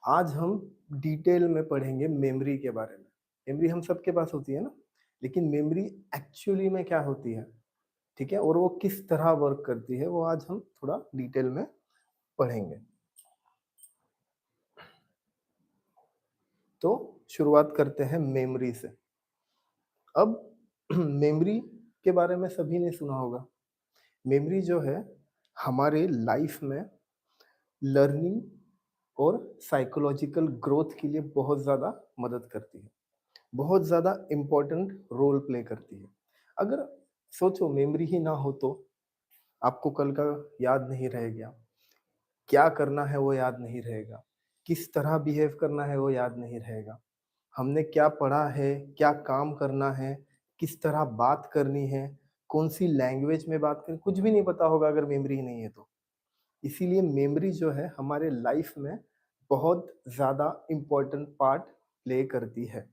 आज हम डिटेल में पढ़ेंगे मेमोरी के बारे में। मेमोरी हम सबके पास होती है ना, लेकिन मेमोरी एक्चुअली में क्या होती है, ठीक है? और वो किस तरह वर्क करती है, वो आज हम थोड़ा डिटेल में पढ़ेंगे। तो शुरुआत करते हैं मेमोरी से। अब मेमोरी के बारे में सभी ने सुना होगा। मेमोरी जो है हमारे लाइफ में लर्निंग और साइकोलॉजिकल ग्रोथ के लिए बहुत ज़्यादा मदद करती है। बहुत ज़्यादा इम्पोर्टेंट रोल प्ले करती है। अगर सोचो मेमोरी ही ना हो तो आपको कल का याद नहीं रहेगा, क्या करना है वो याद नहीं रहेगा, किस तरह बिहेव करना है वो याद नहीं रहेगा, हमने क्या पढ़ा है, क्या काम करना है, किस तरह बात करनी है, कौन-सी लैंग्वेज में बात करनी, कुछ भी नहीं पता होगा अगर मेमोरी ही नहीं है तो। इसीलिए मेमोरी जो है हमारे लाइफ में बहुत ज़्यादा इम्पोर्टेंट पार्ट प्ले करती है।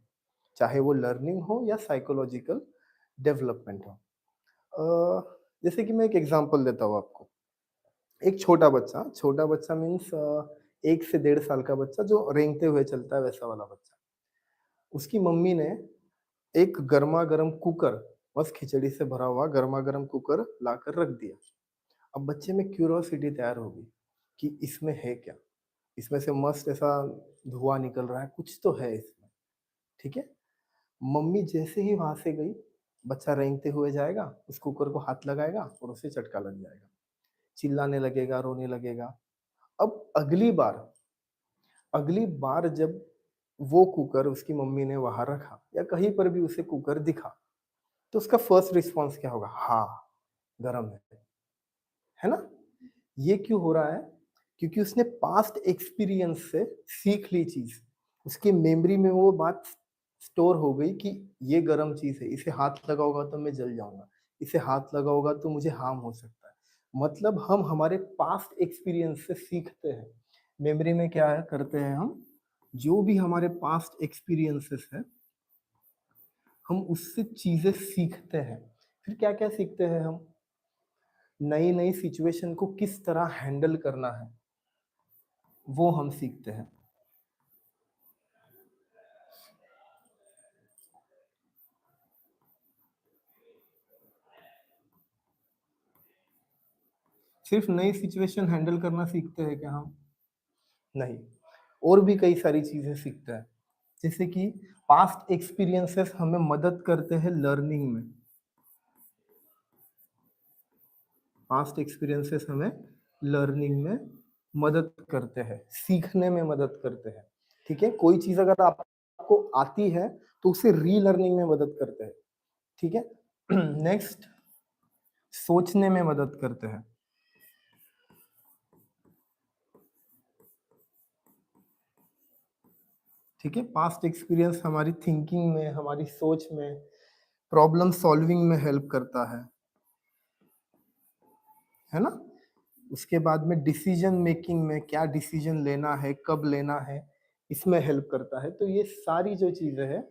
चाहे वो लर्निंग हो या साइकोलॉजिकल डेवलपमेंट हो। जैसे कि मैं एक एग्जांपल देता हूँ आपको। एक छोटा बच्चा मीन्स 1 से 1.5 साल का बच्चा जो रेंगते हुए चलता है वैसा वाला बच्चा। उसकी मम्मी ने एक गरमा-गरम कुकर, बस खिचड़ी से भरा हुआ गरमा-गरम कुकर लाकर रख दिया। अब बच्चे में क्यूरियोसिटी तैयार होगी कि इसमें है क्या? इसमें से मस्त ऐसा धुआँ निकल रहा है, कुछ तो है इसमें, ठीक है? मम्मी जैसे ही वहाँ से गई, बच्चा रेंगते हुए जाएगा, उस कुकर को हाथ लगाएगा और उसे झटका लग जाएगा। चिल्लाने लगेगा, रोने लगेगा। अब अगली बार जब वो कुकर उसकी मम्मी ने वहाँ रखा या कहीं पर भी उसे कुकर दिखा, तो उसका फर्स्ट रिस्पॉन्स क्या होगा? हाँ, गरम है ना? ये क्यों हो रहा है? क्योंकि उसने पास्ट एक्सपीरियंस से सीख ली चीज़। उसकी मेमोरी में वो बात स्टोर हो गई कि ये गरम चीज़ है, इसे हाथ लगाऊँगा तो मैं जल जाऊँगा, इसे हाथ लगाऊँगा तो मुझे हार्म हो सकता है। मतलब हम हमारे पास्ट एक्सपीरियंस से सीखते हैं। मेमोरी में क्या है करते हैं हम, जो भी हमारे पास्ट एक्सपीरियंसेस हैं, हम उससे चीज़ें सीखते हैं। फिर क्या-क्या सीखते हैं हम? नई-नई सिचुएशन को किस तरह हैंडल करना है, वो हम सीखते हैं। सिर्फ नई सिचुएशन हैंडल करना सीखते हैं क्या हम? नहीं, और भी कई सारी चीज़ें सीखते हैं। जैसे कि पास्ट एक्सपीरियंसेस हमें मदद करते हैं लर्निंग में। पास्ट एक्सपीरियंसेस हमें लर्निंग में मदद करते हैं, सीखने में मदद करते हैं। ठीक है? कोई चीज़ अगर आपको आती है, तो उसे रीलर्निंग में मदद करते हैं। ठीक है? नेक्स्ट, सोचने में मदद करते हैं। ठीक है? पास्ट एक्सपीरियंस हमारी थिंकिंग में, हमारी सोच में, प्रॉब्लम सॉल्विंग में हेल्प करता है ना? उसके बाद में डिसीजन मेकिंग में क्या डिसीजन लेना है, कब लेना है, इसमें हेल्प करता है। तो ये सारी जो चीज़ें हैं,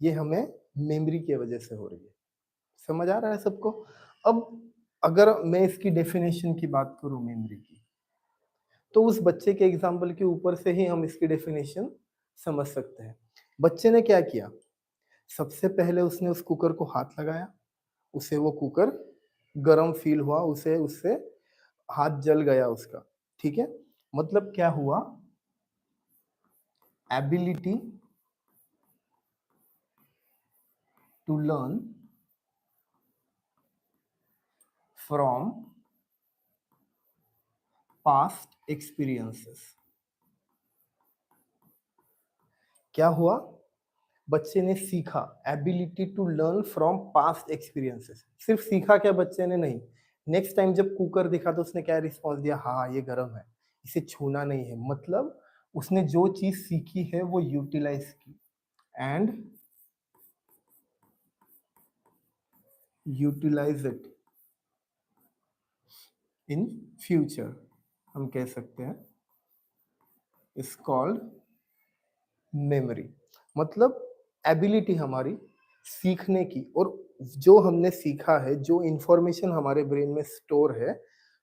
ये हमें मेमोरी की वजह से हो रही है। समझ आ रहा है सबको? अब अगर मैं इसकी डेफिनेशन की बात करूँ मेमोरी की, तो उस बच्चे के एग्ज़ाम्पल के ऊपर से ही हम इसकी डेफिनेशन समझ सकते हैं। बच्चे ने क्या किया? सबसे पहले उसने उस कुकर को हाथ लगाया, उसे वो कुकर गरम फ़ील हुआ, उसे उससे हाथ जल गया उसका, ठीक है? मतलब क्या हुआ? Ability to learn from past experiences. क्या हुआ? बच्चे ने सीखा, ability to learn from past experiences. सिर्फ सीखा क्या बच्चे ने? नहीं, नेक्स्ट टाइम जब कुकर दिखा तो उसने क्या रिस्पॉन्स दिया? हाँ, ये गरम है, इसे छूना नहीं है। मतलब उसने जो चीज सीखी है वो यूटिलाइज की and utilize it in future, हम कह सकते हैं इज कॉल्ड मेमोरी। मतलब एबिलिटी हमारी सीखने की, और जो हमने सीखा है, जो इंफॉर्मेशन हमारे ब्रेन में स्टोर है,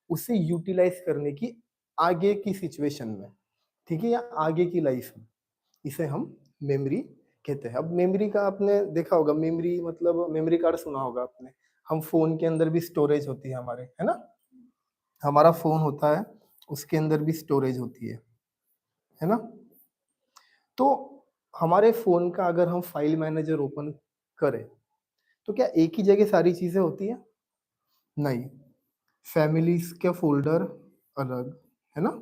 उसे यूटिलाइज करने की आगे की सिचुएशन में। ठीक है, या आगे की लाइफ में, इसे हम मेमोरी कहते हैं। अब मेमोरी का आपने देखा होगा, मेमोरी मतलब मेमोरी कार्ड सुना होगा आपने। हम फ़ोन के अंदर भी स्टोरेज होती है हमारे, है ना? हमारा फ़ोन होता है, उसके अंदर भी स्टोरेज होती है ना? तो हमारे फ़ोन का अगर हम फ़ाइल मैनेजर ओपन करें, तो क्या एक ही जगह सारी चीज़ें होती हैं? नहीं, फैमिलीज़ के फ़ोल्डर अलग, है ना?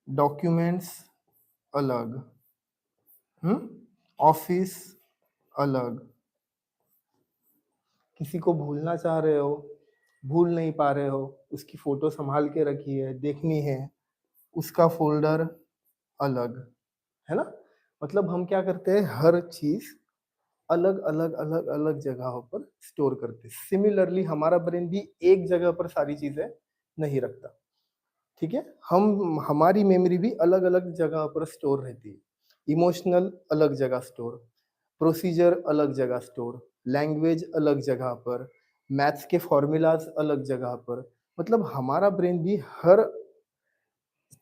डॉक्यूमेंट्स अलग, हुँ? ऑफ़िस अलग, किसी को भूलना चाह रहे हो, भूल नहीं पा रहे हो, उसकी फ़ोटो सँभाल के रखी है, देखनी है, उसका फ़ोल्डर अलग, है ना? मतलब हम क्या करते हैं, हर चीज़ अलग-अलग, अलग-अलग जगहों पर स्टोर करते हैं। सिमिलरली हमारा ब्रेन भी एक जगह पर सारी चीज़ें नहीं रखता, ठीक है? हम हमारी मेमोरी भी अलग-अलग जगह पर स्टोर रहती है। इमोशनल अलग जगह स्टोर, प्रोसीजर अलग जगह स्टोर, लैंग्वेज अलग जगह पर, मैथ्स के फ़ॉर्मूलाज़ अलग जगह पर। मतलब हमारा ब्रेन भी हर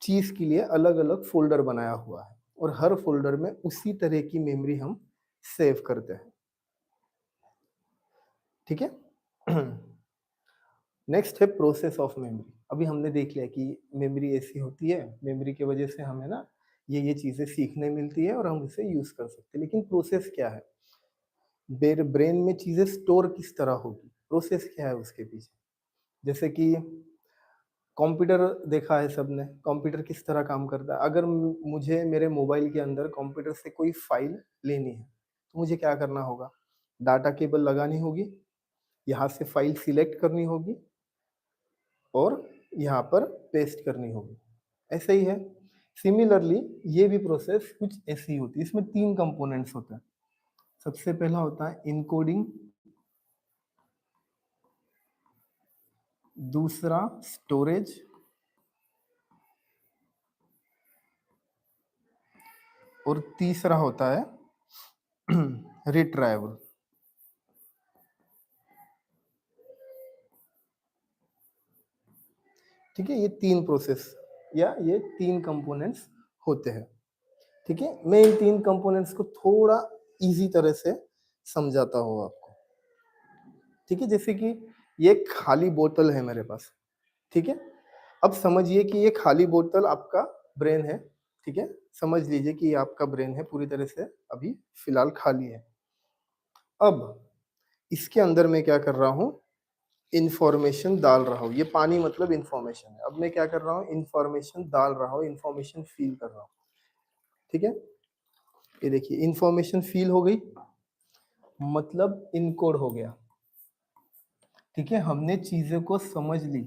चीज़ के लिए अलग-अलग फ़ोल्डर बनाया हुआ है और हर फ़ोल्डर में उसी तरह की मेमोरी हम सेव करते हैं, ठीक है? नेक्स्ट है प्रोसेस ऑफ मेमोरी। अभी हमने देख लिया कि मेमोरी ऐसी होती है, मेमोरी की वजह से हमें ना ये चीज़ें सीखने मिलती है और हम उसे यूज़ कर सकते हैं। लेकिन प्रोसेस क्या है? ब्रेन में चीज़ें स्टोर किस तरह होगी? प्रोसेस क्या है उसके पीछे? जैसे कि कंप्यूटर देखा है सबने, कंप्यूटर किस तरह काम करता है। अगर मुझे मेरे मोबाइल के अंदर कंप्यूटर से कोई फ़ाइल लेनी है, तो मुझे क्या करना होगा? डाटा केबल लगानी होगी, यहाँ से फ़ाइल सिलेक्ट करनी होगी और यहाँ पर पेस्ट करनी होगी। ऐसे ही है। सिमिलरली ये भी प्रोसेस कुछ ऐसी ही होती है। इसमें 3 कंपोनेंट्स होते हैं। सबसे पहला होता है एन्कोडिंग, दूसरा स्टोरेज और तीसरा होता है रिट्राइवल। ठीक है? ये 3 प्रोसेस या ये 3 कंपोनेंट्स होते हैं। ठीक है? मैं इन 3 कंपोनेंट्स को थोड़ा ईज़ी तरह से समझाता हूँ आपको। ठीक है? जैसे कि ये एक खाली बोतल है मेरे पास, ठीक है? अब समझिए कि ये खाली बोतल आपका ब्रेन है, ठीक है? समझ लीजिए कि ये आपका ब्रेन है, पूरी तरह से अभी फ़िलहाल खाली है। अब इसके अंदर मैं क्या कर रहा हूँ, इन्फॉर्मेशन डाल रहा हूँ। ये पानी मतलब इन्फॉर्मेशन है। अब मैं क्या कर रहा हूँ, इन्फॉर्मेशन डाल रहा हूँ, इन्फॉर्मेशन फ़ील कर रहा हूँ, ठीक है? ये देखिए इन्फॉर्मेशन फ़ील हो गई, मतलब इनकोड हो गया, ठीक है? हमने चीज़ों को समझ ली,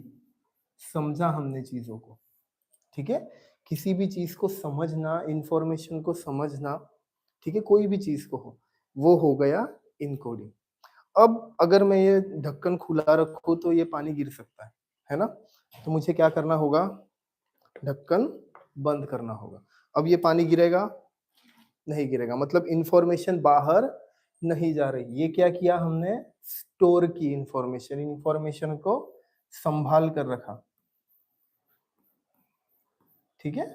समझा हमने चीज़ों को, ठीक है? किसी भी चीज़ को समझना, इन्फॉर्मेशन को समझना, ठीक है? कोई भी चीज़ को हो, वो हो गया इनकोडिंग। अब अगर मैं ये ढक्कन खुला रखूँ तो ये पानी गिर सकता है ना? तो मुझे क्या करना होगा, ढक्कन बंद करना होगा। अब ये पानी गिरेगा? नहीं गिरेगा, मतलब इन्फॉर्मेशन बाहर नहीं जा रही। ये क्या किया हमने? स्टोर की इन्फॉर्मेशन, इन्फॉर्मेशन को सँभाल कर रखा, ठीक है?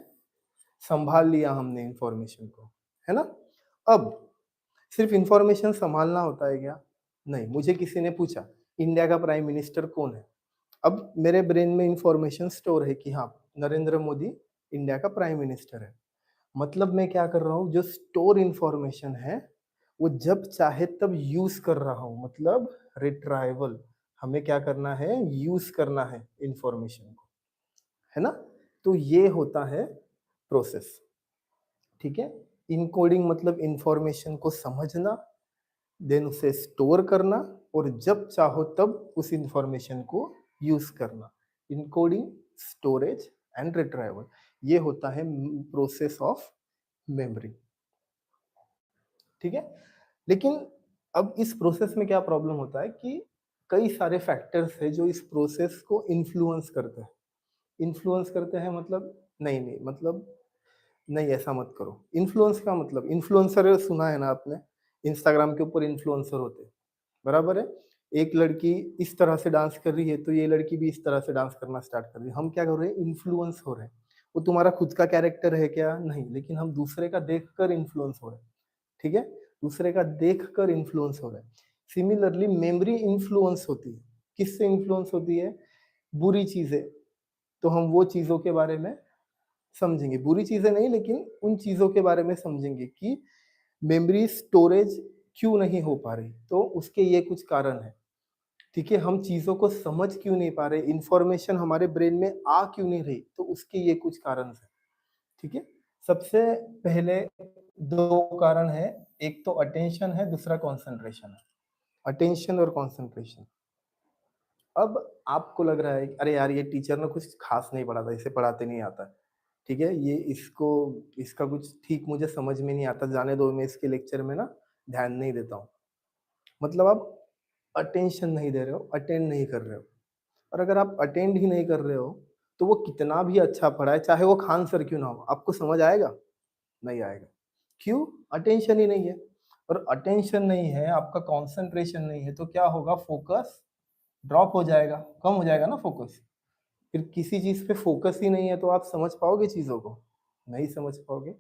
सँभाल लिया हमने इन्फॉर्मेशन को, है ना? अब सिर्फ़ इन्फॉर्मेशन सँभालना होता है क्या? नहीं, मुझे किसी ने पूछा, इंडिया का प्राइम मिनिस्टर कौन है? अब मेरे ब्रेन में इन्फॉर्मेशन स्टोर है कि हाँ, नरेंद्र मोदी इंडिया का प्राइम मिनिस्टर है। मतलब मैं क्या कर रहा हूँ, जो स्टोर इन्फॉर्मेशन है, वो जब चाहे तब यूज़ कर रहा हूँ, मतलब रिट्राइवल। हमें क्या करना है, यूज़ करना है इन्फॉर्मेशन को, है ना? तो ये होता है प्रोसेस, ठीक है? इनकोडिंग मतलब इन्फॉर्मेशन को समझना, देन उसे स्टोर करना और जब चाहो तब उस इन्फॉर्मेशन को यूज़ करना। इनकोडिंग, स्टोरेज एंड रिट्राइवल, ये होता है प्रोसेस ऑफ मेमोरी, ठीक है? लेकिन अब इस प्रोसेस में क्या प्रॉब्लम होता है कि कई सारे फैक्टर्स हैं जो इस प्रोसेस को इन्फ्लुएंस करते हैं। इन्फ्लुएंस करते हैं मतलब नहीं, नहीं मतलब नहीं ऐसा मत करो। इन्फ्लुएंस का मतलब इन्फ्लुएंसर सुना है ना आपने? इंस्टाग्राम के ऊपर इन्फ्लुएंसर होते हैं, बराबर है? एक लड़की इस तरह से डांस कर रही है, तो ये लड़की भी इस तरह से डांस करना स्टार्ट कर रही है। हम क्या कर रहे हैं? इन्फ्लुएंस हो रहे हैं। वो तुम्हारा खुद का कैरेक्टर है क्या? नहीं, लेकिन हम दूसरे का देखकर इन्फ्लुएंस हो रहे हैं, ठीक है? दूसरे का देखकर इन्फ्लुएंस हो रहे हैं। सिमिलरली मेमोरी इन्फ्लुएंस होती है। किससे इन्फ्लुएंस होती है? बुरी चीज़ें, तो हम वो चीज़ों के बारे में समझेंगे। बुरी चीज़ें नहीं, लेकिन उन चीज़ों के बारे में समझेंगे कि मेमोरी स्टोरेज क्यों नहीं हो पा रही, तो उसके ये कुछ कारण हैं। ठीक है, हम चीज़ों को समझ क्यों नहीं पा रहे, इन्फॉर्मेशन हमारे ब्रेन में आ क्यों नहीं रही, तो उसके ये कुछ कारण हैं, ठीक है? सबसे पहले 2 कारण हैं, एक तो अटेंशन है, दूसरा कंसंट्रेशन है। अटेंशन और कंसंट्रेशन। अब आपको लग रहा है कि अरे यार, ये टीचर ने कुछ खास नहीं पढ़ाता, इसे पढ़ाते नहीं आता, ठीक है? ये इसको इसका कुछ ठीक मुझे समझ में नहीं आता, जाने दो, मैं इसके लेक्चर में ना ध्यान नहीं देता हूँ। मतलब आप अटेंशन नहीं दे रहे हो, अटेंड नहीं कर रहे हो। और अगर आप अटेंड ही नहीं कर रहे हो, तो वो कितना भी अच्छा पढ़ाए, चाहे वो खान सर क्यों ना हो, आपको समझ आएगा? नहीं आएगा। क्यों? अटेंशन ही नहीं है। और अटेंशन नहीं है, आपका कंसंट्रेशन नहीं है, तो क्या होगा? फोकस ड्रॉप हो जाएगा, कम हो जाएगा ना फोकस। फिर किसी चीज़ पे फोकस ही नहीं है, तो आप समझ पाओगे चीज़ों को? नहीं समझ पाओगे।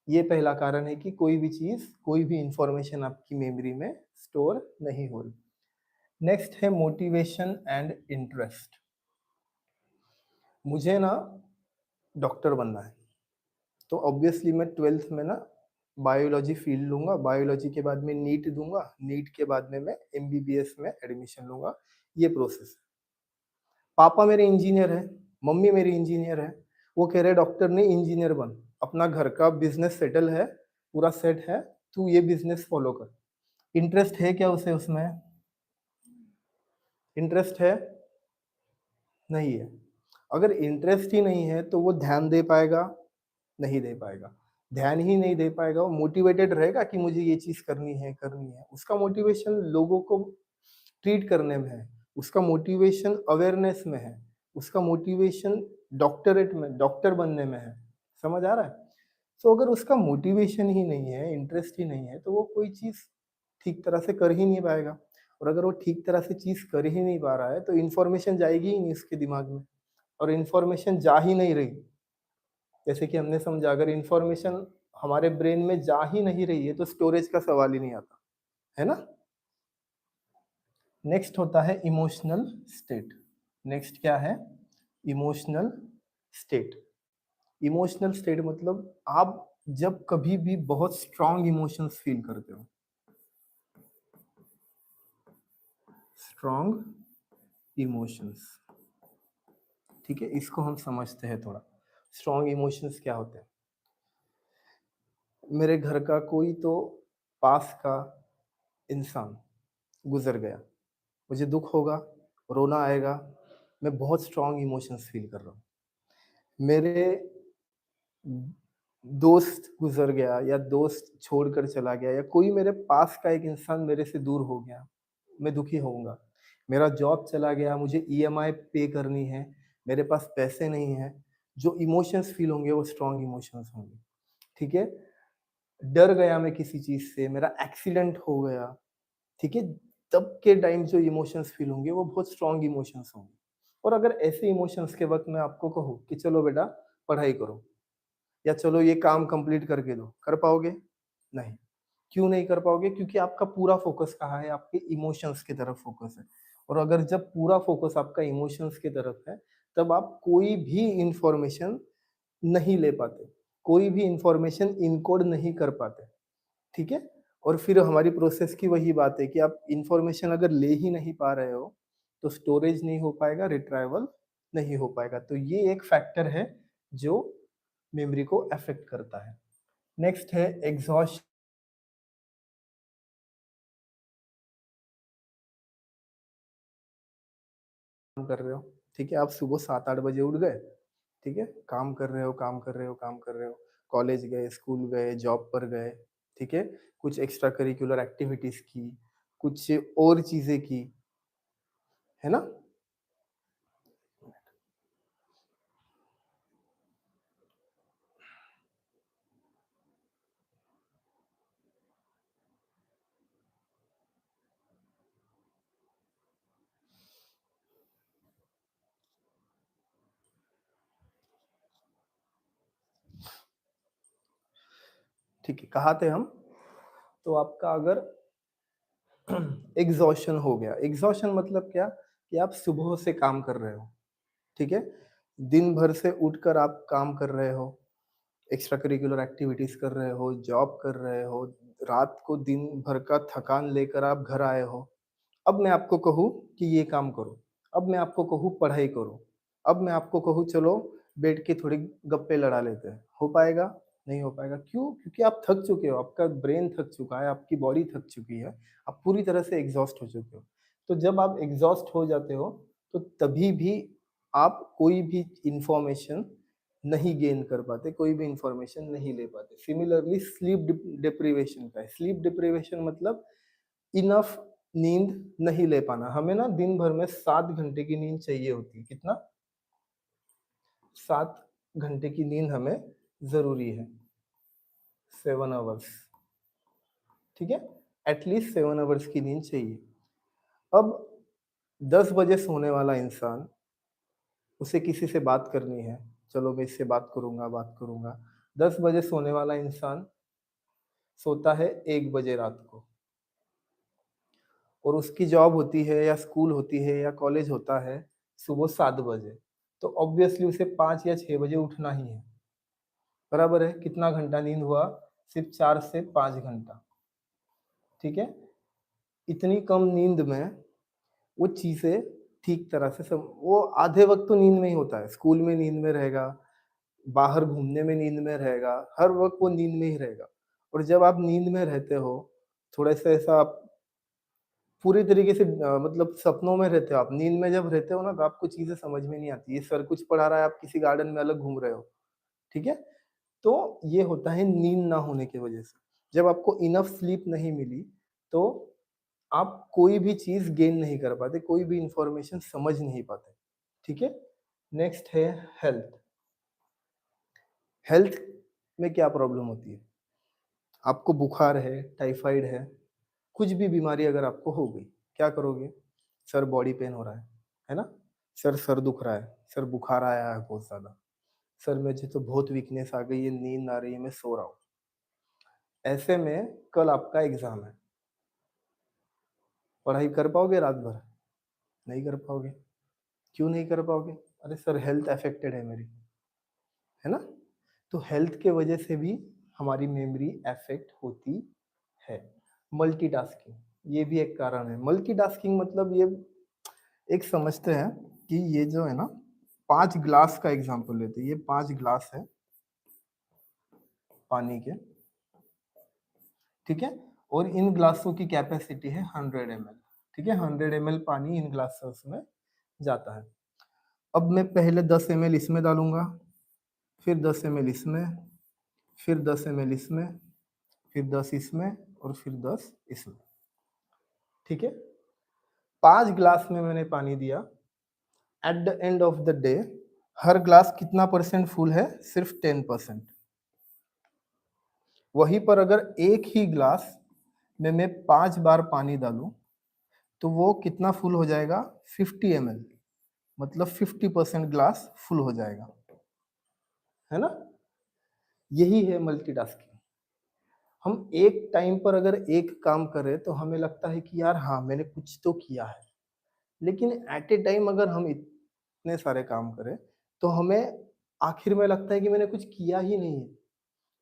ये पहला कारण है कि कोई भी चीज़, कोई भी इन्फॉर्मेशन आपकी मेमोरी में स्टोर नहीं हो रही। नेक्स्ट है मोटिवेशन एंड इंटरेस्ट। मुझे ना डॉक्टर बनना है, तो ऑब्वियसली मैं 12th में ना बायोलॉजी फील्ड लूँगा, बायोलॉजी के बाद में नीट दूँगा, नीट के बाद में मैं एमबीबीएस में एडमिशन लूँगा, ये प्रोसेस है। पापा मेरे इंजीनियर हैं, मम्मी मेरी इंजीनियर है, वो कह रहे डॉक्टर नहीं इंजीनियर बन, अपना घर का बिज़नेस सेटल है, पूरा सेट है, तू ये बिज़नेस फ़ॉलो कर। इंटरेस्ट है क्या उसे उसमें? इंटरेस्ट है? नहीं है। अगर इंटरेस्ट ही नहीं है, तो वो ध्यान दे पाएगा? नहीं दे पाएगा। ध्यान ही नहीं दे पाएगा, वो मोटिवेटेड रहेगा कि मुझे ये चीज़ करनी है, करनी है। उसका मोटिवेशन लोगों को ट्रीट करने में है, उसका मोटिवेशन अवेयरनेस में है, उसका मोटिवेशन डॉक्टरेट में, डॉक्टर बनने में है। समझ आ रहा है? तो अगर उसका मोटिवेशन ही नहीं है, इंटरेस्ट ही नहीं है, तो वो कोई चीज़ ठीक तरह से कर ही नहीं पाएगा। और अगर वो ठीक तरह से चीज़ कर ही नहीं पा रहा है, तो इन्फॉर्मेशन जाएगी ही नहीं उसके दिमाग में, और इन्फॉर्मेशन जा ही नहीं रही। जैसे कि हमने समझा, अगर इन्फॉर्मेशन हमारे ब्रेन में जा ही नहीं रही है, तो स्टोरेज का सवाल ही नहीं आता, है ना? नेक्स्ट होता है इमोशनल स्टेट। नेक्स्ट क्या है? Emotional state. इमोशनल स्टेट मतलब आप जब कभी भी बहुत स्ट्रॉन्ग इमोशंस फील करते हो, स्ट्रॉन्ग इमोशंस, ठीक है? इसको हम समझते हैं थोड़ा। स्ट्रॉन्ग इमोशंस क्या होते हैं? मेरे घर का कोई तो पास का इंसान गुजर गया, मुझे दुख होगा, रोना आएगा, मैं बहुत स्ट्रॉन्ग इमोशंस फील कर रहा हूँ। मेरे दोस्त गुज़र गया, या दोस्त छोड़कर चला गया, या कोई मेरे पास का एक इंसान मेरे से दूर हो गया, मैं दुखी होऊँगा। मेरा जॉब चला गया, मुझे ईएमआई पे करनी है, मेरे पास पैसे नहीं हैं, जो इमोशंस फील होंगे वो स्ट्रॉन्ग इमोशंस होंगे, ठीक है? डर गया मैं किसी चीज़ से, मेरा एक्सीडेंट हो गया, ठीक है? तब के टाइम जो इमोशंस फील होंगे वो बहुत स्ट्रॉन्ग इमोशंस होंगे। और अगर ऐसे इमोशंस के वक़्त मैं आपको कहूँ कि चलो बेटा पढ़ाई करो, या चलो ये काम कंप्लीट करके दो, कर पाओगे? नहीं। क्यों नहीं कर पाओगे? क्योंकि आपका पूरा फ़ोकस कहाँ है? आपके इमोशंस की तरफ फ़ोकस है। और अगर जब पूरा फ़ोकस आपका इमोशंस की तरफ है, तब आप कोई भी इन्फॉर्मेशन नहीं ले पाते, कोई भी इन्फॉर्मेशन इनकोड नहीं कर पाते, ठीक है? और फिर हमारी प्रोसेस की वही बात है कि आप इन्फॉर्मेशन अगर ले ही नहीं पा रहे हो, तो स्टोरेज नहीं हो पाएगा, रिट्राइवल नहीं हो पाएगा। तो ये एक फैक्टर है जो मेमोरी को अफ़ेक्ट करता है। नेक्स्ट है एग्ज़ॉस्ट कर रहे हो, ठीक है? आप सुबह 7-8 बजे उठ गए, ठीक है? काम कर रहे हो, काम कर रहे हो, काम कर रहे हो, कॉलेज गए, स्कूल गए, जॉब पर गए, ठीक है? कुछ एक्स्ट्रा करिकुलर एक्टिविटीज़ की, कुछ और चीज़ें की, है ना? ठीक है, कहाँ थे हम? तो आपका अगर एग्ज़ॉशन हो गया, एग्ज़ॉशन मतलब क्या? कि आप सुबह से काम कर रहे हो, ठीक है? दिन भर से उठकर आप काम कर रहे हो, एक्स्ट्रा करिकुलर एक्टिविटीज़ कर रहे हो, जॉब कर रहे हो, रात को दिन भर का थकान लेकर आप घर आए हो। अब मैं आपको कहूँ कि ये काम करो, अब मैं आपको कहूँ पढ़ाई करो, अब मैं आपको कहूँ चलो बैठ के थोड़ी गप्पे लड़ा लेते हैं, हो पाएगा? नहीं हो पाएगा, क्यों? क्योंकि आप थक चुके हो, आपका ब्रेन थक चुका है, आपकी बॉडी थक चुकी है, आप पूरी तरह से एग्ज़ॉस्ट हो चुके हो। तो जब आप एग्ज़ॉस्ट हो जाते हो, तो तभी भी आप कोई भी इन्फॉर्मेशन नहीं गेन कर पाते, कोई भी इन्फॉर्मेशन नहीं ले पाते। सिमिलरली स्लीप डिप्रिवेशन का है, स्लीप डिप्रिवेशन मतलब इनफ नींद नहीं ले पाना। हमें ना दिन भर में 7 घंटे की नींद चाहिए होती है। कितना? 7 घंटे की नींद हमें ज़रूरी है। 7 आवर्स, ठीक है? एटलीस्ट 7 आवर्स की नींद चाहिए। अब 10 बजे सोने वाला इंसान, उसे किसी से बात करनी है, चलो मैं इससे बात करूँगा। 10 बजे सोने वाला इंसान सोता है 1 बजे रात को और उसकी जॉब होती है या स्कूल होती है या कॉलेज होता है सुबह 7 बजे। तो ऑब्वियसली उसे 5 या 6 बजे उठना ही है। बराबर है? कितना घंटा नींद हुआ? सिर्फ़ 4 से 5 घंटा, ठीक है? इतनी कम नींद में वो चीज़ें ठीक तरह से सम वो आधे वक़्त तो नींद में ही होता है। स्कूल में नींद में रहेगा, बाहर घूमने में नींद में रहेगा, हर वक़्त वो नींद में ही रहेगा। और जब आप नींद में रहते हो, थोड़ा-सा ऐसा आप पूरी तरीके से मतलब सपनों में रहते हो आप। नींद में जब रहते हो ना, तो आपको चीज़ें समझ में नहीं आती। ये सर कुछ पढ़ा रहा है, आप किसी गार्डन में अलग घूम रहे हो, ठीक है? तो ये होता है नींद ना होने की वजह से। जब आपको इनफ स्लीप नहीं मिली, तो आप कोई भी चीज़ गेन नहीं कर पाते, कोई भी इन्फॉर्मेशन समझ नहीं पाते, ठीक है? नेक्स्ट है हेल्थ। हेल्थ में क्या प्रॉब्लम होती है? आपको बुखार है, टाइफाइड कुछ भी बीमारी अगर आपको हो गई, क्या करोगे? सर बॉडी पेन हो रहा है ना? सर सर दुख रहा है, सर बुखार आया है बहुत ज़्यादा, सर मुझे तो बहुत वीकनेस आ गई है, नींद आ रही है, मैं सो रहा हूँ। ऐसे में कल आपका एग्ज़ाम है, पढ़ाई कर पाओगे रात भर? नहीं कर पाओगे। क्यों नहीं कर पाओगे? अरे सर हेल्थ अफेक्टेड है मेरी, है ना? तो हेल्थ के वजह से भी हमारी मेमोरी अफेक्ट होती है। मल्टीटास्किंग, ये भी एक कारण है। मल्टीटास्किंग मतलब ये एक समझते हैं कि ये जो है ना 5 ग्लास का एग्ज़ाम्पल लेते हैं। ये 5 ग्लास है पानी के, ठीक है? और इन ग्लासों की कैपेसिटी है 100 एमएल, ठीक है? 100 एमएल पानी इन ग्लासेस में जाता है। अब मैं पहले 10 एमएल इसमें डालूँगा, फिर 10 एमएल इसमें, फिर 10 एमएल इसमें, फिर 10 इसमें और फिर 10 इसमें, ठीक है? 5 ग्लास में मैंने पानी दिया। At the end of the day her glass कितना परसेंट फुल है? सिर्फ 10%। वहीं पर अगर एक ही ग्लास में मैं 5 बार पानी डालूं तो वो कितना फुल हो जाएगा? 50 एमएल, मतलब 50% ग्लास फुल हो जाएगा, है ना? यही है मल्टीटास्किंग। हम एक टाइम पर अगर एक काम करें तो हमें लगता है कि यार हाँ मैंने कुछ तो किया है, लेकिन एट ए टाइम अगर हम इतने सारे काम करें तो हमें आखिर में लगता है कि मैंने कुछ किया ही नहीं है,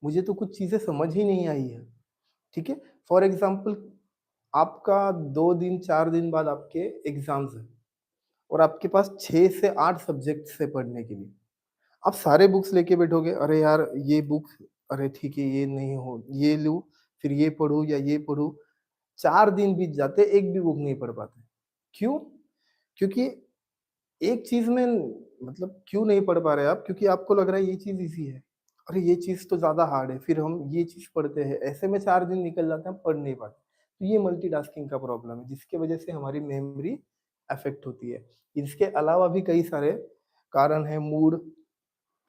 मुझे तो कुछ चीज़ें समझ ही नहीं आई है, ठीक है? फॉर एग्ज़ाम्पल आपका 2 दिन 4 दिन बाद आपके एग्ज़ाम्स हैं और आपके पास 6 से 8 सब्जेक्ट्स हैं पढ़ने के लिए। आप सारे बुक्स लेके बैठोगे, अरे यार ये बुक, अरे ठीक है ये नहीं हो, ये लूँ, फिर ये पढ़ूँ या ये पढ़ूँ। 4 दिन बीत जाते, एक भी बुक नहीं पढ़ पाते। क्यों? क्योंकि एक चीज़ में मतलब क्यों नहीं पढ़ पा रहे आप? क्योंकि आपको लग रहा है ये चीज़ ईज़ी है। अरे ये चीज़ तो ज़्यादा हार्ड है, फिर हम ये चीज़ पढ़ते हैं, ऐसे में 4 दिन निकल जाते हैं, हम पढ़ नहीं पाते। तो ये मल्टीटास्किंग का प्रॉब्लम है, जिसकी वजह से हमारी मेमोरी अफ़ेक्ट होती है। इसके अलावा भी कई सारे कारण हैं, मूड,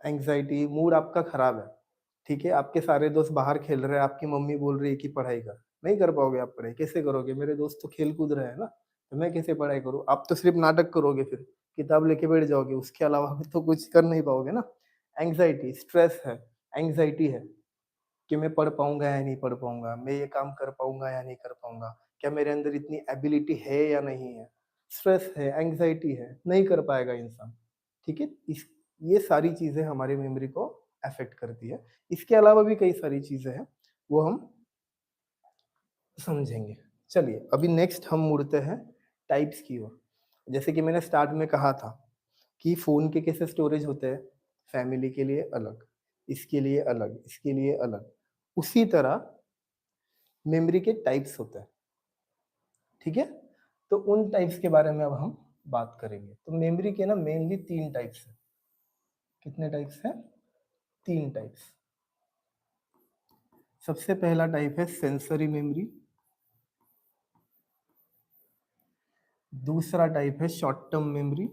एंग्ज़ायटी, मूड आपका खराब है, ठीक है? आपके सारे दोस्त बाहर खेल रहे हैं, आपकी मम्मी बोल रही है कि पढ़ाई कर, नहीं कर पाओगे आप पढ़ाई, कैसे करोगे? मेरे दोस्त तो खेल-कूद रहे हैं ना, तो मैं कैसे पढ़ाई करूँ? आप तो सिर्फ़ नाटक करोगे फिर, किताब लेके बैठ जाओगे, उसके अलावा भी तो कुछ कर नहीं पाओगे ना। एंग्ज़ायटी, स्ट्रेस है, एंग्ज़ायटी है, कि मैं पढ़ पाऊँगा या नहीं पढ़ पाऊँगा, मैं ये काम कर पाऊँगा या नहीं कर पाऊँगा, क्या मेरे अंदर इतनी एबिलिटी है या नहीं है, स्ट्रेस है, एंग्ज़ायटी है, नहीं कर पाएगा इंसान, ठीक है? ये सारी चीज़ें हमारी मेमोरी को अफ़ेक्ट करती है। इसके अलावा भी कई सारी चीज़ें हैं, वो हम समझेंगे। चलिए, अभी नेक्स्ट हम मुड़ते हैं टाइप्स की ओर। जैसे कि मैंने स्टार्ट में कहा था कि फ़ोन के कैसे स्टोरेज होते हैं, फैमिली के लिए अलग, इसके लिए अलग, इसके लिए अलग। उसी तरह मेमोरी के टाइप्स होते हैं, ठीक है? तो उन टाइप्स के बारे में अब हम बात करेंगे। तो मेमोरी के ना मेनली 3 टाइप्स हैं। कितने टाइप्स हैं? 3 टाइप्स। सबसे पहला टाइप है सेंसरी मेमोरी, दूसरा टाइप है शॉर्ट टर्म मेमोरी,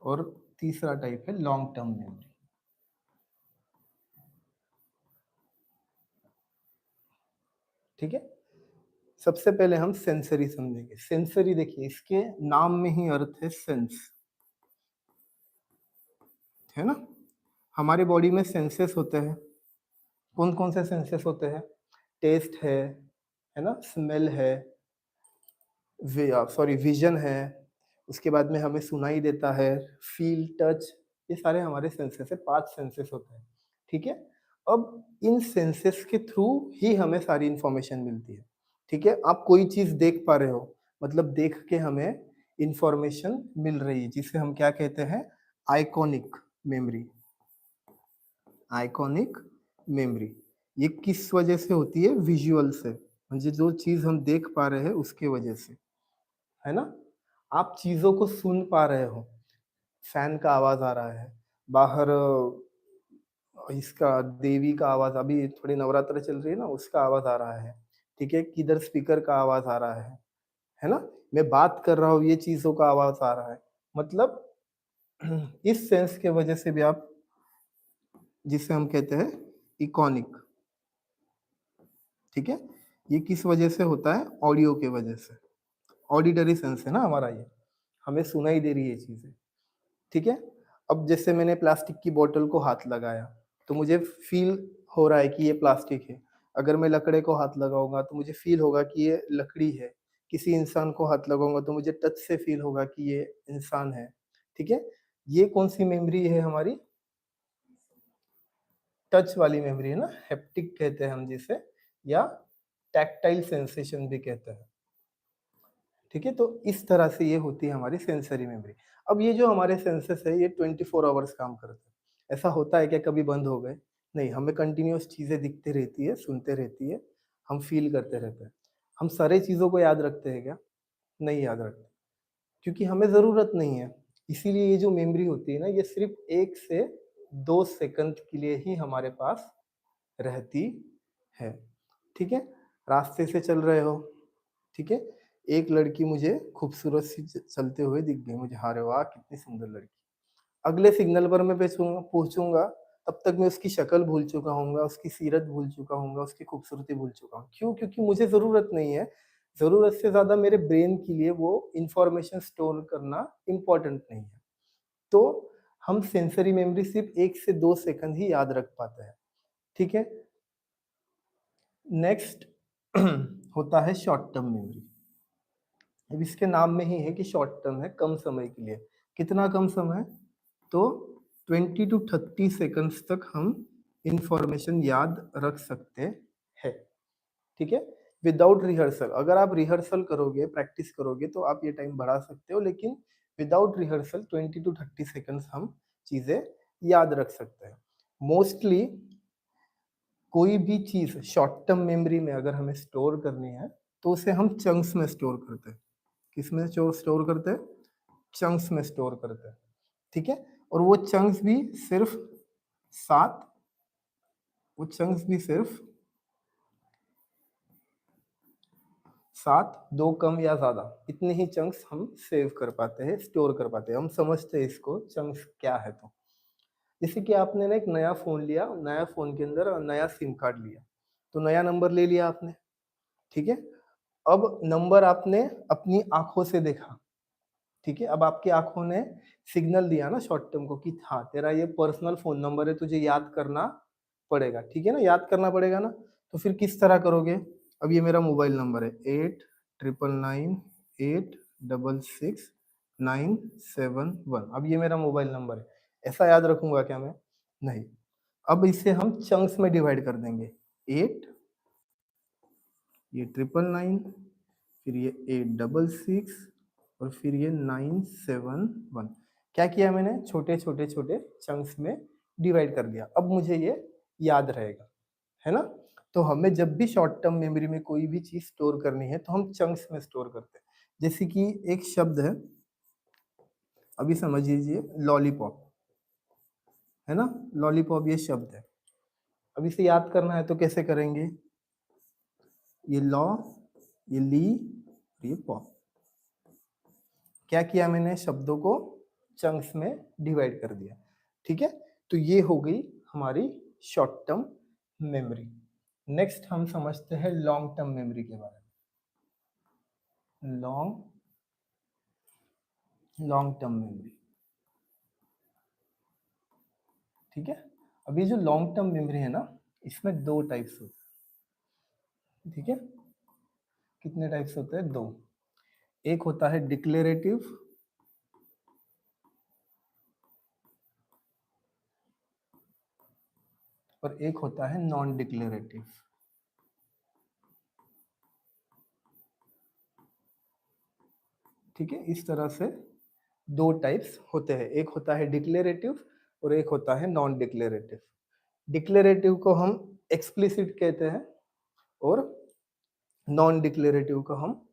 और तीसरा टाइप है लॉन्ग टर्म मेमोरी। ठीक है? सबसे पहले हम सेंसरी समझेंगे। सेंसरी देखिए, इसके नाम में ही अर्थ है सेंस, है ना? हमारे बॉडी में सेंसेस होते हैं। कौन-कौन से सेंसेस होते हैं? टेस्ट है ना? स्मेल है, सॉरी विज़न है, उसके बाद में हमें सुनाई देता है, फ़ील, टच, ये सारे हमारे सेंसेस हैं, 5 सेंसेस होते हैं, ठीक है? अब इन सेंसेस के थ्रू ही हमें सारी इन्फॉर्मेशन मिलती है, ठीक है? आप कोई चीज़ देख पा रहे हो, मतलब देख के हमें इन्फॉर्मेशन मिल रही है, जिसे हम क्या कहते हैं? Iconic memory, iconic memory. ये किस वजह से होती है? विज़ुअल से, म्हणजे जो चीज़ हम देख पा रहे हैं उसके वजह से। है ना? आप चीज़ों को सुन पा रहे हो, फैन का आवाज़ आ रहा है, बाहर इसका देवी का आवाज़, अभी थोड़ी नवरात्र चल रही है ना, उसका आवाज़ आ रहा है, ठीक है? किधर स्पीकर का आवाज़ आ रहा है ना? मैं बात कर रहा हूँ, ये चीज़ों का आवाज़ आ रहा है। मतलब इस सेंस के वजह से भी आप, जिसे हम कहते हैं इकॉनिक, ठीक है? ये किस वजह से होता है? ऑडियो के वजह से। ऑडिटरी सेंस है ना हमारा ये, हमें सुनाई दे रही है चीज़ें। ठीक है? अब जैसे मैंने प्लास्टिक की बॉटल को हाथ लगाया, तो मुझे फ़ील हो रहा है कि ये प्लास्टिक है। अगर मैं लकड़े को हाथ लगाऊँगा, तो मुझे फ़ील होगा कि ये लकड़ी है। किसी इंसान को हाथ लगाऊँगा, तो मुझे टच से फ़ील होगा कि ये इंसान है। ठीक है? ये कौन-सी मेमोरी है हमारी? टच वाली मेमोरी है ना, हैप्टिक कहते हैं हम जिसे, या टैक्टाइल सेंसेशन भी कहते हैं। ठीक है? तो इस तरह से ये होती है हमारी सेंसरी मेमोरी। अब ये जो हमारे सेंसेस है, ये 24 आवर्स काम करते हैं। ऐसा होता है क्या कभी बंद हो गए? नहीं, हमें कंटीन्यूअस चीज़ें दिखती रहती है, सुनते रहती है, हम फ़ील करते रहते हैं। हम सारी चीज़ों को याद रखते हैं क्या? नहीं याद रखते, क्योंकि हमें ज़रूरत नहीं है। इसीलिए ये जो मेमोरी होती है ना, ये सिर्फ़ 1 से 2 सेकंड के लिए ही हमारे पास रहती है। ठीक है? रास्ते से चल रहे हो, ठीक है? एक लड़की मुझे खूबसूरत सी चलते हुए दिख गई, मुझे अरे वाह! कितनी सुंदर लड़की। अगले सिग्नल पर मैं पहुँचूँगा, तब तक मैं उसकी शक्ल भूल चुका होऊँगा, उसकी सीरत भूल चुका होऊँगा, उसकी खूबसूरती भूल चुका हूँ। क्यों? क्योंकि मुझे ज़रूरत नहीं है। ज़रूरत से ज़्यादा मेरे ब्रेन के लिए वो इन्फॉर्मेशन स्टोर करना इम्पोर्टेंट नहीं है। तो हम सेंसरी मेमोरी सिर्फ़ 1 से 2 सेकंड ही याद रख पाते हैं, ठीक है? नेक्स्ट होता है शॉर्ट टर्म मेमोरी। अब इसके नाम में ही है कि शॉर्ट टर्म है, कम समय के लिए। कितना कम समय? तो 20 टू 30 सेकंड्स तक हम इन्फॉर्मेशन याद रख सकते हैं, ठीक है? विदाउट रिहर्सल, अगर आप रिहर्सल करोगे, प्रैक्टिस करोगे तो आप ये टाइम बढ़ा सकते हो, लेकिन विदाउट रिहर्सल 20 टू 30 सेकंड्स हम चीज़ें याद रख सकते हैं। मोस्टली कोई भी चीज़ शॉर्ट टर्म मेमोरी में अगर हमें स्टोर करनी है, तो उसे हम चंक्स में स्टोर करते हैं। किसमें स्टोर करते हैं? चंक्स में स्टोर करते हैं, ठीक है? और वो चंक्स भी सिर्फ़ 7, वो चंक्स भी सिर्फ़ 7, 2 कम या ज़्यादा, इतने ही चंक्स हम सेव कर पाते हैं, स्टोर कर पाते हैं। हम समझते हैं इसको चंक्स क्या है तो। जैसे कि आपने ना एक नया फ़ोन लिया, नया फ़ोन के अंदर नया सिम कार्ड लिया, तो नया नंबर ले लिया आपने, ठीक है? अब नंबर आपने अपनी आँखों से देखा, ठीक है, अब आपकी आंखों ने सिग्नल दिया ना शॉर्ट टर्म को कि हाँ तेरा ये पर्सनल फोन नंबर है, तुझे याद करना पड़ेगा, ठीक है ना, याद करना पड़ेगा ना। तो फिर किस तरह करोगे? अब ये मेरा मोबाइल नंबर है 8998669671। अब ये मेरा मोबाइल नंबर है, ऐसा याद रखूंगा क्या मैं? नहीं। अब इसे हम चंक्स में डिवाइड कर देंगे, 8, ये 999, फिर ये 866 और फिर ये 971। क्या किया मैंने? छोटे छोटे छोटे चंक्स में डिवाइड कर दिया। अब मुझे ये याद रहेगा, है ना। तो हमें जब भी शॉर्ट टर्म मेमोरी में कोई भी चीज स्टोर करनी है तो हम चंक्स में स्टोर करते हैं। जैसे कि एक शब्द है, अभी समझ लीजिए लॉलीपॉप, है ना, लॉलीपॉप ये शब्द है। अब इसे याद करना है तो कैसे करेंगे? ये लॉ, ये ली, ये पॉप। क्या किया मैंने? शब्दों को चंक्स में डिवाइड कर दिया, ठीक है। तो ये हो गई हमारी शॉर्ट टर्म मेमोरी। नेक्स्ट हम समझते हैं लॉन्ग टर्म मेमोरी के बारे में। लॉन्ग टर्म मेमोरी, ठीक है। अभी जो लॉन्ग टर्म मेमोरी है ना, इसमें दो टाइप्स होते हैं, ठीक है। कितने टाइप्स होते हैं? दो। एक होता है डिक्लेरेटिव और एक होता है नॉन डिक्लेरेटिव। ठीक है, इस तरह से दो टाइप्स होते हैं, एक होता है डिक्लेरेटिव और एक होता है नॉन डिक्लेरेटिव। डिक्लेरेटिव को हम एक्सप्लिसिट कहते हैं और नॉन डिक्लेरेटिव को हम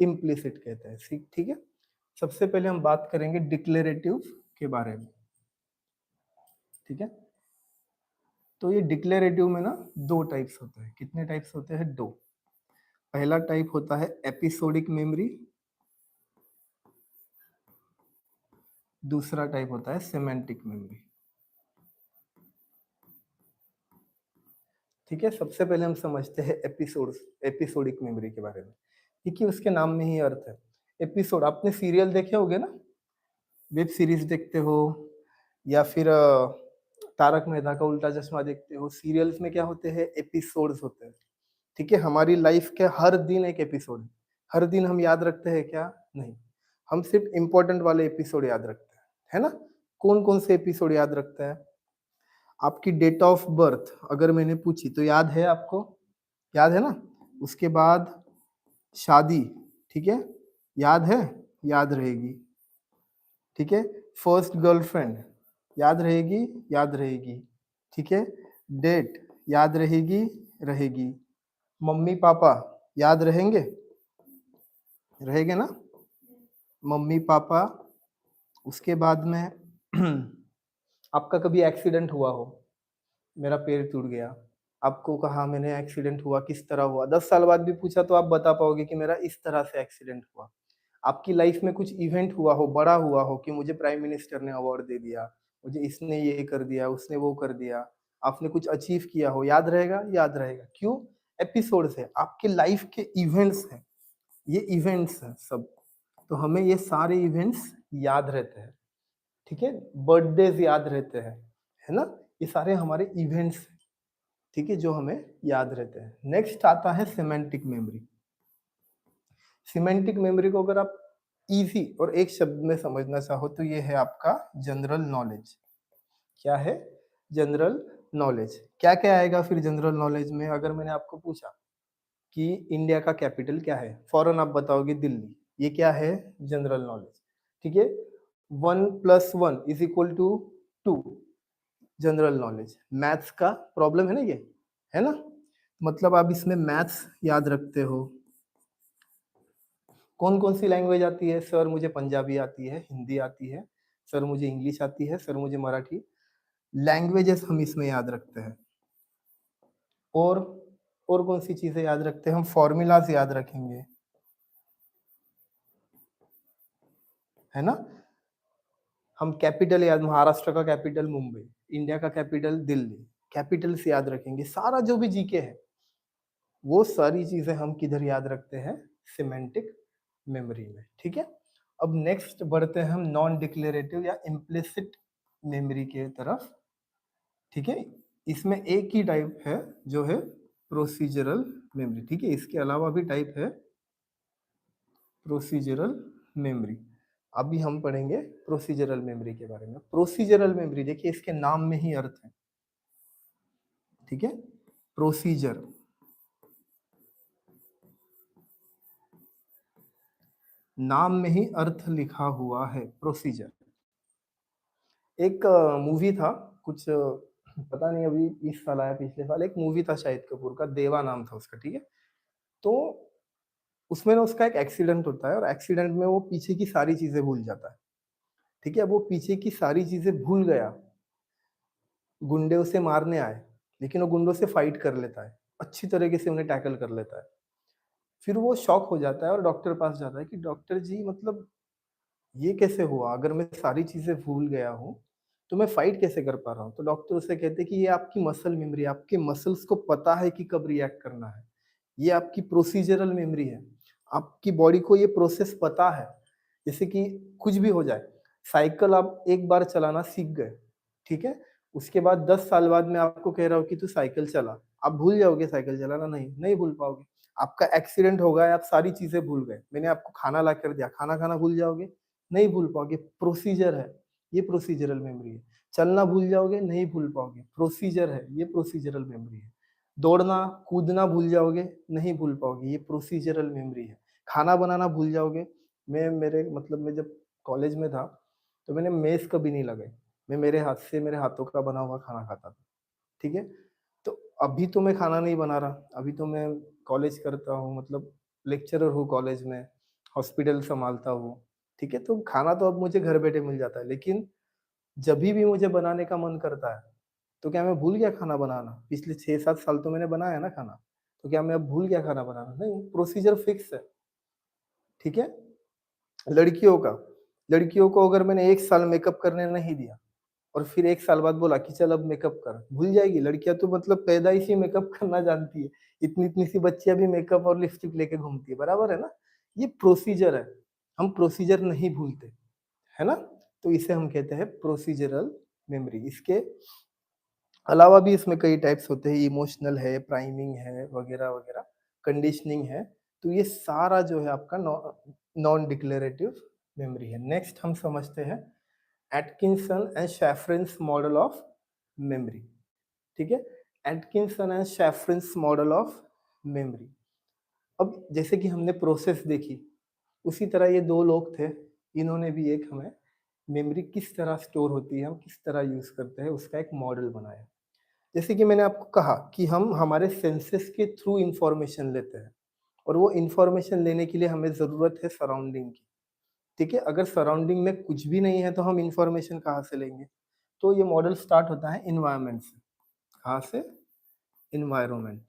इम्प्लिसिट कहते हैं, ठीक है। सबसे पहले हम बात करेंगे डिक्लेरेटिव के बारे में, ठीक है। तो ये डिक्लेरेटिव में ना दो टाइप्स होते हैं। कितने टाइप्स होते हैं? दो। पहला टाइप होता है एपिसोडिक मेमोरी, दूसरा टाइप होता है सिमेंटिक मेमोरी, ठीक है। सबसे पहले हम समझते हैं एपिसोडिक मेमोरी के बारे में, क्योंकि उसके नाम में ही अर्थ है। एपिसोड, आपने सीरियल देखे होंगे ना, वेब सीरीज देखते हो या फिर तारक मेहता का उल्टा चश्मा देखते हो, सीरियल्स में क्या होते हैं? एपिसोड्स होते हैं, ठीक है। हमारी लाइफ के हर दिन एक एपिसोड है। हर दिन हम याद रखते हैं क्या? नहीं। हम सिर्फ इंपॉर्टेंट वाले एपिसोड याद रखते हैं, है ना। कौन कौन से एपिसोड याद रखते हैं? आपकी डेट ऑफ बर्थ अगर मैंने पूछी तो याद है आपको? याद है ना। उसके बाद शादी, ठीक है, याद है? याद रहेगी, ठीक है। फर्स्ट गर्लफ्रेंड याद रहेगी? याद रहेगी, ठीक है। डेट याद रहेगी? रहेगी। मम्मी पापा याद रहेंगे? रहेंगे ना, मम्मी पापा। उसके बाद में आपका कभी एक्सीडेंट हुआ हो, मेरा पैर टूट गया, आपको कहा मैंने एक्सीडेंट हुआ, किस तरह हुआ, 10 साल बाद भी पूछा तो आप बता पाओगे कि मेरा इस तरह से एक्सीडेंट हुआ। आपकी लाइफ में कुछ इवेंट हुआ हो, बड़ा हुआ हो कि मुझे प्राइम मिनिस्टर ने अवार्ड दे दिया, मुझे इसने ये कर दिया, उसने वो कर दिया, आपने कुछ अचीव किया हो, याद रहेगा? याद रहेगा। क्यों? एपिसोड्स है, आपके लाइफ के इवेंट्स हैं, ये इवेंट्स हैं सब। तो हमें ये सारे इवेंट्स याद रहते हैं, ठीक है। बर्थडेज याद रहते हैं, है ना। ये सारे हमारे इवेंट्स हैं, ठीक है, जो हमें याद रहते हैं। नेक्स्ट आता है सिमेंटिक मेमोरी। सिमेंटिक मेमोरी को अगर आप इजी और एक शब्द में समझना चाहो तो ये है आपका जनरल नॉलेज। क्या है? General knowledge. क्या क्या आएगा फिर जनरल नॉलेज में? अगर मैंने आपको पूछा कि इंडिया का कैपिटल क्या है, फौरन आप बताओगे दिल्ली, ये क्या है? जनरल नॉलेज, ठीक है। 1+1=2, जनरल नॉलेज। मैथ्स का प्रॉब्लम है ना ये, है ना। मतलब आप इसमें मैथ्स याद रखते हो। कौन कौन सी लैंग्वेज आती है? सर मुझे पंजाबी आती है, हिंदी आती है, सर मुझे इंग्लिश आती है, सर मुझे मराठी। लैंग्वेजेस हम इसमें याद रखते हैं। और और कौन सी चीजें याद रखते हैं? हम फॉर्मूलाज याद रखेंगे, है ना। हम कैपिटल याद, महाराष्ट्र का कैपिटल मुंबई, इंडिया का कैपिटल दिल्ली, कैपिटल्स याद रखेंगे। सारा जो भी जीके है वो सारी चीजें हम किधर याद रखते हैं? सिमेंटिक मेमोरी में, ठीक है। अब नेक्स्ट बढ़ते हैं हम नॉन डिक्लेरेटिव या इम्प्लिसिट मेमोरी के तरफ। ठीक है, इसमें एक ही टाइप है जो है प्रोसीजरल मेमोरी। ठीक है, इसके अलावा भी टाइप है प्रोसीजरल मेमोरी। अभी हम पढ़ेंगे प्रोसीजरल मेमोरी के बारे में। प्रोसीजरल मेमोरी देखिए इसके नाम में ही अर्थ है। ठीक है, प्रोसीजर, नाम में ही अर्थ लिखा हुआ है प्रोसीजर। एक मूवी था कुछ पता नहीं अभी इस साल आया पिछले साल, एक मूवी था शाहिद कपूर का, देवा नाम था उसका। ठीक है, तो उसमें ना उसका एक एक्सीडेंट होता है और एक्सीडेंट में वो पीछे की सारी चीजें भूल जाता है। ठीक है, वो पीछे की सारी चीजें भूल गया, गुंडे उसे मारने आए, लेकिन वो गुंडों से फाइट कर लेता है, अच्छी तरीके से उन्हें टैकल कर लेता है। फिर वो शॉक हो जाता है और डॉक्टर पास जाता है कि डॉक्टर जी मतलब ये कैसे हुआ? अगर मैं सारी चीज़ें भूल गया हूँ, तो मैं फाइट कैसे कर पा रहा हूँ? तो डॉक्टर उसे कहते हैं कि ये आपकी मसल मेमोरी है, आपके मसल्स को पता है कि कब रिएक्ट करना है। ये आपकी प्रोसीजरल मेमोरी है। आपकी बॉडी को ये प्रोसेस पता है। जैसे कि कुछ भी हो जाए, साइकिल आप एक बार चलाना सीख गए, ठीक है? उसके बाद 10 साल बाद मैं आपको कह रहा हूँ कि तू साइकिल चला। आप भूल जाओगे साइकिल चलाना? नहीं, नहीं भूल पाओगे। आपका एक्सीडेंट हो गया है, आप सारी चीज़ें भूल गए। मैंने आपको खाना ला कर दिया, खाना खाना भूल जाओगे? नहीं भूल पाओगे, प्रोसीजर है, ये प्रोसीजरल मेमोरी है। चलना भूल जाओगे? नहीं भूल पाओगे, प्रोसीजर है, ये प्रोसीजरल मेमोरी है। दौड़ना, कूदना भूल जाओगे? नहीं भूल पाओगे, ये प्रोसीजरल मेमोरी है। खाना बनाना भूल जाओगे? मैं जब कॉलेज में था, तो मैंने मेस कभी नहीं लगाई। मैं मेरे हाथ से मेरे हाथों का बना हुआ खाना खाता था, ठीक है? तो अभी तो मैं खाना नहीं बना रहा, अभी तो मैं कॉलेज करता हूँ, मतलब लेक्चरर हूँ कॉलेज में, हॉस्पिटल सँभालता हूँ, ठीक है? तो खाना तो अब मुझे घर बैठे मिल जाता है, लेकिन जभी भी मुझे बनाने का मन करता है, तो क्या मैं भूल गया खाना बनाना? पिछले 6-7 साल तो मैंने बनाया ना खाना, तो क्या मैं अब भूल गया खाना बनाना? नहीं, प्रोसीजर फिक्स है, ठीक है? लड़कियों का, लड़कियों को अगर मैंने 1 साल मेकअप करने नहीं दिया और फिर 1 साल बाद बोला कि चल अब मेकअप कर, भूल जाएगी। लड़कियाँ तो मतलब पैदाइश ही मेकअप करना जानती है। इतनी-इतनी सी बच्चियाँ भी मेकअप और लिपस्टिक लेके घूमती है, बराबर है ना? ये प्रोसीजर है, हम प्रोसीजर नहीं भूलते, है ना? तो इसे हम कहते हैं प्रोसीजरल मेमोरी। इसके अलावा भी इसमें कई टाइप्स होते हैं, इमोशनल है, प्राइमिंग है, वगैरह-वगैरह, कंडीशनिंग है। तो ये सारा जो है आपका नॉन डिक्लेरेटिव मेमोरी है। नेक्स्ट हम समझते हैं Atkinson and Shiffrin's model of memory. ठीक है? Atkinson and Shiffrin's model of memory. अब जैसे कि हमने प्रोसेस देखी, उसी तरह ये 2 लोग थे, इन्होंने भी एक हमें मेमोरी किस तरह स्टोर होती है, हम किस तरह यूज़ करते हैं, उसका एक मॉडल बनाया। जैसे कि मैंने आपको कहा कि हम हमारे सेंसेस के थ्रू इन्फॉर्मेशन लेते हैं और वो इन्फॉर्मेशन लेने के लिए हमें ज़रूरत है सराउंडिंग की। ठीक है? अगर सराउंडिंग में कुछ भी नहीं है, तो हम इन्फॉर्मेशन कहाँ से लेंगे? तो ये मॉडल स्टार्ट होता है एनवायरनमेंट से। कहाँ से? एनवायरनमेंट।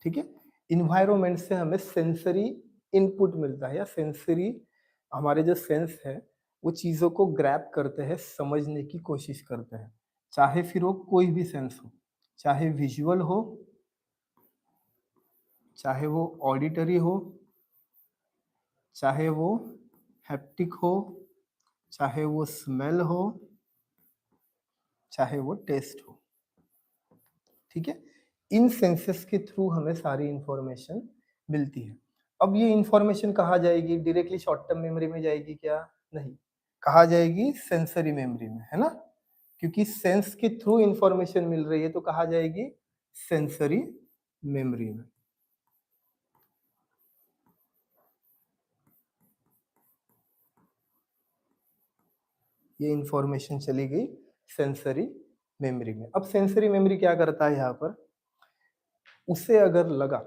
ठीक है? एनवायरनमेंट से हमें सेंसरी इनपुट मिलता है या सेंसरी, हमारे जो सेंस है, वो चीज़ों को ग्रैब करते हैं, समझने की कोशिश करते हैं। चाहे फिर वो कोई भी सेंस हो, चाहे विजुअल हो, चाहे वो ऑडिटरी हो, चाहे वो हैप्टिक हो, चाहे वो स्मेल हो, चाहे वो टेस्ट हो। ठीक है? इन सेंसेस के थ्रू हमें सारी इन्फॉर्मेशन मिलती है। अब ये इन्फॉर्मेशन कहाँ जाएगी? डायरेक्टली शॉर्ट टर्म मेमोरी में जाएगी क्या? नहीं। कहाँ जाएगी? सेंसरी मेमोरी में, है ना? क्योंकि सेंस के थ्रू इन्फॉर्मेशन मिल रही है, तो कहाँ जाएगी? सेंसरी मेमोरी में। ये इन्फॉर्मेशन चली गई सेंसरी मेमोरी में। अब सेंसरी मेमोरी क्या करता है यहाँ पर? उसे अगर लगा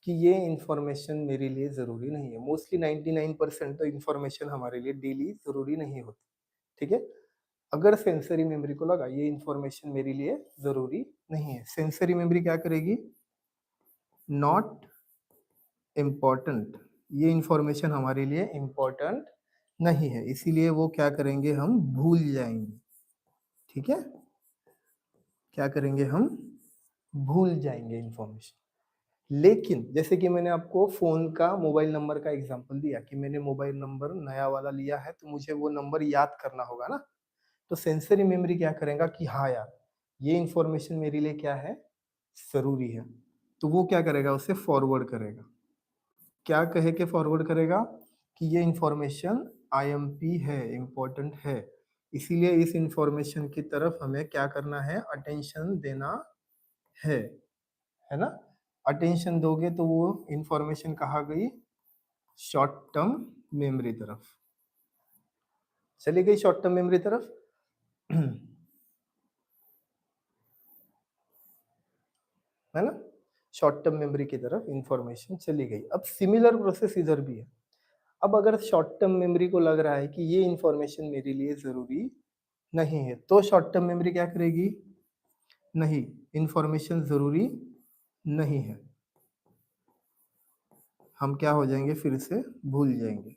कि ये इन्फॉर्मेशन मेरे लिए ज़रूरी नहीं है, मोस्टली 99% तो इन्फॉर्मेशन हमारे लिए डेली ज़रूरी नहीं होती, ठीक है? अगर सेंसरी मेमोरी को लगा ये इन्फॉर्मेशन मेरे लिए ज़रूरी नहीं है, सेंसरी मेमोरी क्या करेगी? नॉट इम्पोर्टेंट, ये इन्फॉर्मेशन हमारे लिए इम्पोर्टेंट नहीं है, इसीलिए वो क्या करेंगे? हम भूल जाएँगे, ठीक है? क्या करेंगे हम? भूल जाएँगे इन्फॉर्मेशन। लेकिन जैसे कि मैंने आपको फ़ोन का मोबाइल नंबर का एग्ज़ाम्पल दिया कि मैंने मोबाइल नंबर नया वाला लिया है, तो मुझे वो नंबर याद करना होगा ना। तो सेंसरी मेमोरी क्या करेगा कि हाँ यार, ये इन्फॉर्मेशन मेरे लिए क्या है, ज़रूरी है। तो वो क्या करेगा, उसे फॉरवर्ड करेगा। क्या कह के फॉरवर्ड करेगा कि ये इन्फॉर्मेशन आईएमपी है, इम्पोर्टेंट है। इसीलिए इस इन्फॉर्मेशन की तरफ हमें क्या करना है, अटेंशन देना है। है ना? अटेंशन दोगे तो वो इन्फॉर्मेशन कहाँ गई? शॉर्ट टर्म मेमोरी तरफ। चली गई शॉर्ट टर्म मेमोरी तरफ। है ना? शॉर्ट टर्म मेमोरी की तरफ इन्फॉर्मेशन चली गई। अब सिमिलर प्रोसेस इधर भी है। अब अगर शॉर्ट टर्म मेमोरी को लग रहा है कि ये इन्फॉर्मेशन मेरे लिए ज़रूरी नहीं है, तो शॉर्ट टर्म मेमोरी क्या करेगी? नहीं, इन्फॉर्मेशन ज़रूरी नहीं है। हम क्या हो जाएँगे, फिर से भूल जाएँगे।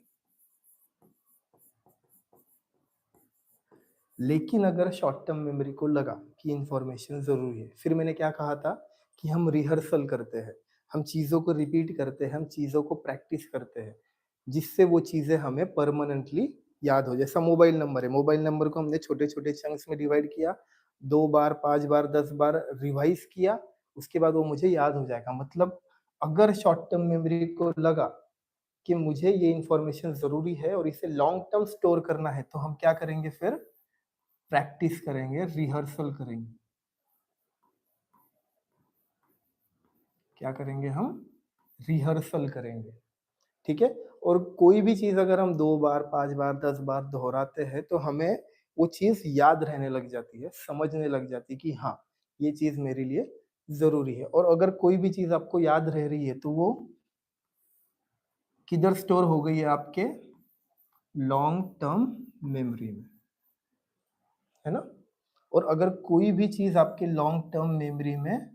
लेकिन अगर शॉर्ट टर्म मेमोरी को लगा कि इन्फॉर्मेशन ज़रूरी है, फिर मैंने क्या कहा था कि हम रिहर्सल करते हैं, हम चीज़ों को रिपीट करते हैं, हम चीज़ों को प्रैक्टिस करते हैं, जिससे वो चीज़ें हमें परमानेंटली याद हो। जैसा मोबाइल नंबर है, मोबाइल नंबर को हमने छोटे-छोटे चंक्स में डिवाइड किया, 2 बार, 5 बार, 10 बार रिवाइज़ किया, उसके बाद वो मुझे याद हो जाएगा। मतलब अगर शॉर्ट टर्म मेमोरी को लगा कि मुझे ये इन्फॉर्मेशन ज़रूरी है और इसे लॉन्ग टर्म स्टोर करना है, तो हम क्या करेंगे फिर? प्रैक्टिस करेंगे, रिहर्सल करेंगे। क्या करेंगे हम? रिहर्सल करेंगे, ठीक है? और कोई भी चीज़ अगर हम 2 बार, 5 बार, 10 बार दोहराते हैं, तो हमें वो चीज़ याद रहने लग जाती है, समझने लग जाती है कि हाँ, ये चीज़ मेरे लिए ज़रूरी है। और अगर कोई भी चीज़ आपको याद रह रही है, तो वो किधर स्टोर हो गई है आपके लॉन्ग टर्म मेमोरी में, है ना? और अगर कोई भी चीज़ आपके लॉन्ग टर्म मेमोरी में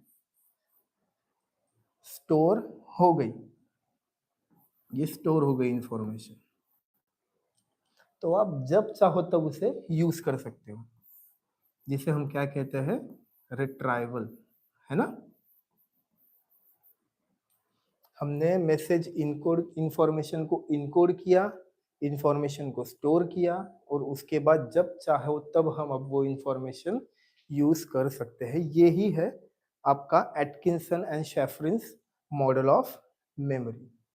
स्टोर हो गई, ये स्टोर हो गई इन्फॉर्मेशन, तो आप जब चाहो तब उसे यूज़ कर सकते हो, जिसे हम क्या कहते हैं? रिट्राइवल, है ना? हमने मैसेज इनकोड इन्फॉर्मेशन को इनकोड किया, इन्फॉर्मेशन को स्टोर किया और उसके बाद जब चाहो तब हम अब वो इन्फॉर्मेशन यूज़ कर सकते हैं। ये ही है आपका Atkinson and Shiffrin's model of memory.